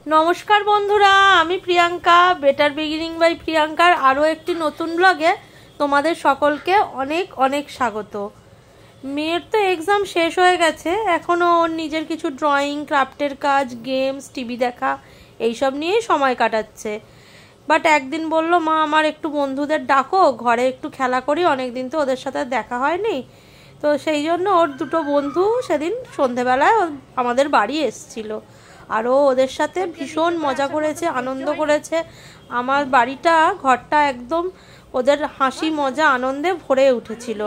नमस्कार बंधुरा आमी प्रियंका बेटार बिगिनिंग बाई प्रियंकार आरो एकटी नतून ब्लगे तोमादेर सकलके अनेक अनेक स्वागत। मेয়ের तो एग्जाम शेष हो गेছে, एखोनो ओर निजेर किछु ड्रयिंग क्राफ्टेर काज गेम्स टीवी देखा এই সব নিয়েই সময় কাটাচ্ছে। বাট একদিন বলল মা আমার একটু বন্ধুদের ডাকো, ঘরে একটু খেলা করি, অনেক দিন তো ওদের সাথে দেখা হয়নি। তো সেই জন্য ওর দুটো বন্ধু সেদিন সন্ধ্যাবেলায় আমাদের বাড়ি এসেছিল আর ও ওদের সাথে ভীষণ মজা করেছে, আনন্দ করেছে। আমার বাড়িটা ঘরটা একদম ওদের হাসি মজা আনন্দে ভরে উঠেছিল।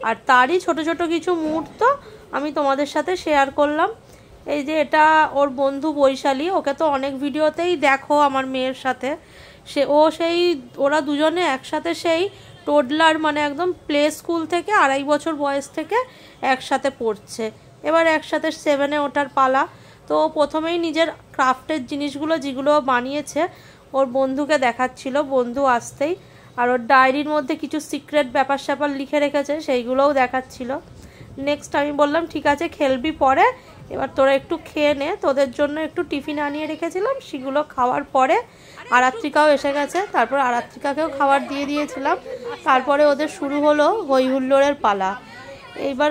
আর তারই ছোট ছোট কিছু মুহূর্ত আমি তোমাদের সাথে শেয়ার করলাম। এই যে এটা ওর বন্ধু বৈশালী, ওকে তো অনেক ভিডিওতেই দেখো আমার মেয়ের সাথে। ওরা দুজনে একসাথে সেই টোডলার মানে একদম প্লে স্কুল থেকে 2.5 বছর বয়স থেকে একসাথে পড়ছে, এবার একসাথে 7-এ ওঠার পালা। তো প্রথমেই নিজের ক্রাফটের জিনিসগুলো যেগুলো বানিয়েছে ওর বন্ধুকে দেখাচ্ছিল, বন্ধু আসতেই। আর ওর ডায়েরির মধ্যে কিছু সিক্রেট ব্যাপার স্যাপার লিখে রেখেছে সেইগুলোও দেখাচ্ছিল। নেক্সট আমি বললাম ঠিক আছে খেলবি পরে, এবার তোরা একটু খেয়ে নে, তোদের জন্য একটু টিফিন আনিয়ে রেখেছিলাম, সেগুলো খাওয়ার পরে আরাত্রিকাও এসে গেছে, তারপর আরাত্রিকাকেও খাবার দিয়ে দিয়েছিলাম। তারপরে ওদের শুরু হলো হই হুল্লোড়ের পালা। এইবার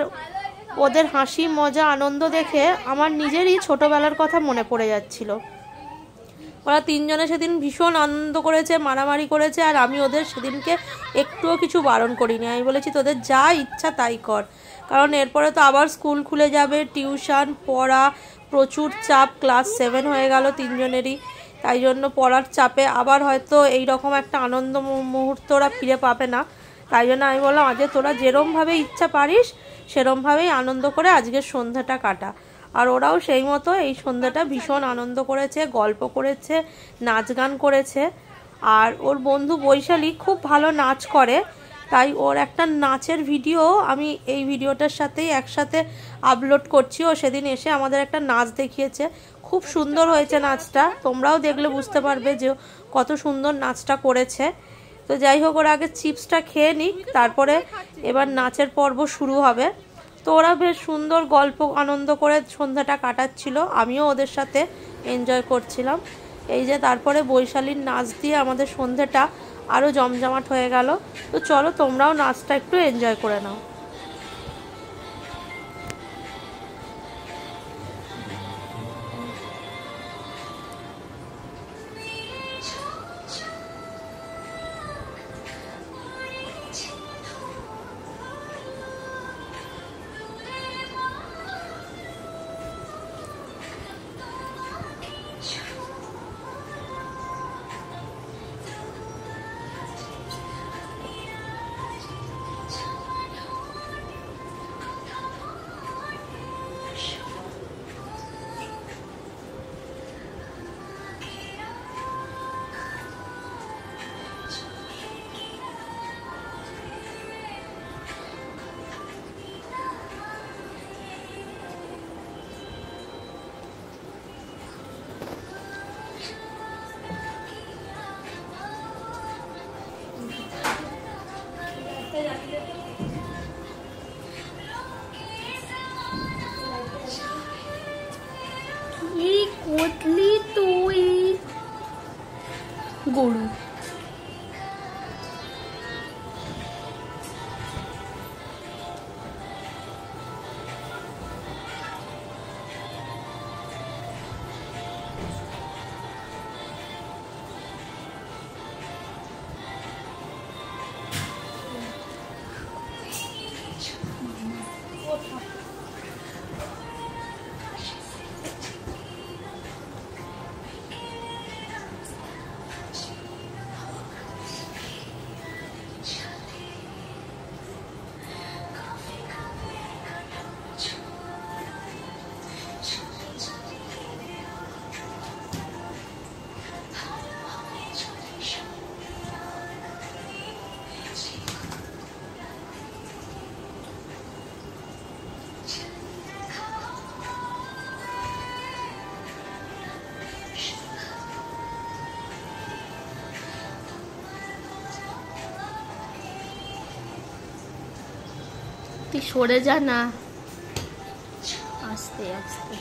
ওদের হাসি মজা আনন্দ দেখে আমার নিজেরই ছোটোবেলার কথা মনে পড়ে যাচ্ছিল। ওরা তিনজনে সেদিন ভীষণ আনন্দ করেছে, মারামারি করেছে, আর আমি ওদের সেদিনকে একটুও কিছু বারণ করিনি। আমি বলেছি তোদের যা ইচ্ছা তাই কর, কারণ এরপরে তো আবার স্কুল খুলে যাবে, টিউশন পড়া, প্রচুর চাপ, ক্লাস 7 হয়ে গেল তিনজনেরই। তাই জন্য পড়ার চাপে আবার হয়তো এই রকম একটা আনন্দ মুহূর্ত ওরা ফিরে পাবে না। তাই জন্য আমি বললাম আজকে তোরা যেরমভাবে ইচ্ছা পারিস সেরমভাবেই আনন্দ করে আজকের সন্ধ্যাটা কাটা। আর ওরাও সেই মতো এই সন্ধ্যাটা ভীষণ আনন্দ করেছে, গল্প করেছে, নাচ গান করেছে। আর ওর বন্ধু বৈশালী খুব ভালো নাচ করে, তাই ওর একটা নাচের ভিডিও আমি এই ভিডিওটার সাথেই একসাথে আপলোড করছি। ও সেদিন এসে আমাদের একটা নাচ দেখিয়েছে, খুব সুন্দর হয়েছে নাচটা, তোমরাও দেখলে বুঝতে পারবে যে কত সুন্দর নাচটা করেছে। তো যাই হোক ওরা আগে চিপসটা খেয়ে নিক, তারপরে এবার নাচের পর্ব শুরু হবে। তো ওরা বেশ সুন্দর গল্প আনন্দ করে সন্ধ্যাটা কাটাচ্ছিল, আমিও ওদের সাথে এনজয় করছিলাম। এই যে তারপরে বৈশালীর নাচ দিয়ে আমাদের সন্ধ্যাটা আরও জমজমাট হয়ে গেল। তো চলো তোমরাও নাচটা একটু এনজয় করে নাও। কোটলি তুই গরু তুই সরে যা না, আস্তে আস্তে।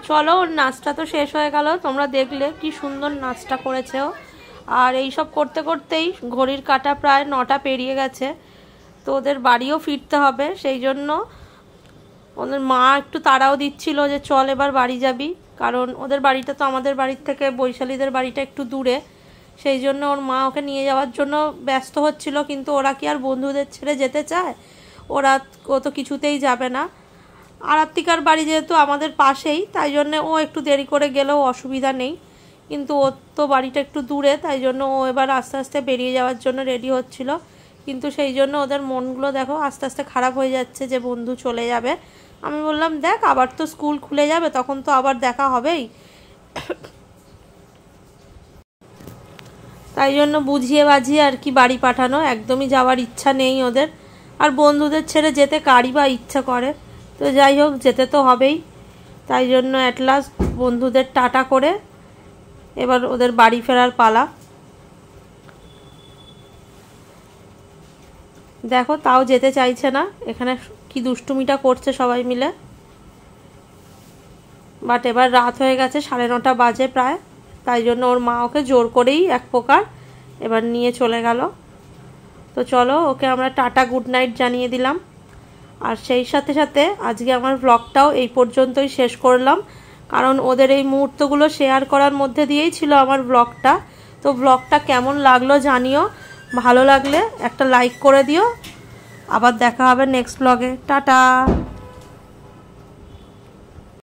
চলো, ওর নাচটা তো শেষ হয়ে গেল, তোমরা দেখলে কি সুন্দর নাচটা করেছে ও। আর এই সব করতে করতেই ঘড়ির কাঁটা প্রায় 9টা পেরিয়ে গেছে। তো ওদের বাড়িও ফিরতে হবে, সেই জন্য ওদের মা একটু তাড়াও দিচ্ছিল যে চল এবার বাড়ি যাবি, কারণ ওদের বাড়িটা তো আমাদের বাড়ির থেকে বৈশালীদের বাড়িটা একটু দূরে, সেই জন্য ওর মা ওকে নিয়ে যাওয়ার জন্য ব্যস্ত হচ্ছিল। কিন্তু ওরা কি আর বন্ধুদের ছেড়ে যেতে চায়? ও তো কিছুতেই যাবে না। আরাত্মিকার বাড়ি যেহেতু আমাদের পাশেই, তাই জন্য ও একটু দেরি করে গেলেও অসুবিধা নেই, কিন্তু ওর তো বাড়িটা একটু দূরে, তাই জন্য ও এবার আস্তে আস্তে বেরিয়ে যাওয়ার জন্য রেডি হচ্ছিল। কিন্তু সেই জন্য ওদের মনগুলো দেখো আস্তে আস্তে খারাপ হয়ে যাচ্ছে যে বন্ধু চলে যাবে। আমি বললাম দেখ, আবার তো স্কুল খুলে যাবে, তখন তো আবার দেখা হবেই, তাই জন্য বুঝিয়ে বাঝিয়ে আর কি বাড়ি পাঠানো। একদমই যাওয়ার ইচ্ছা নেই ওদের, আর বন্ধুদের ছেড়ে যেতে কারই বা ইচ্ছা করে। তো যাই হোক, যেতে তো হবেই, তাই জন্য অ্যাট লাস্ট বন্ধুদের টাটা করে এবার ওদের বাড়ি ফেরার পালা। দেখো তাও যেতে চাইছে না, এখানে কি দুষ্টুমিটা করছে সবাই মিলে। বাট এবার রাত হয়ে গেছে, 9:30 বাজে প্রায়, তাই জন্য ওর মা ওকে জোর করেই এক প্রকার এবার নিয়ে চলে গেল। তো চলো, ওকে আমরা টাটা গুড নাইট জানিয়ে দিলাম। আর সেই সাথে সাথে আজকে আমার ব্লগটাও এই পর্যন্তই শেষ করলাম, কারণ ওদের এই মুহূর্তগুলো শেয়ার করার মধ্যে দিয়েই ছিল আমার ব্লগটা। তো ব্লগটা কেমন লাগলো জানিও, ভালো লাগলে একটা লাইক করে দিও। আবার দেখা হবে নেক্সট ব্লগে। টাটা।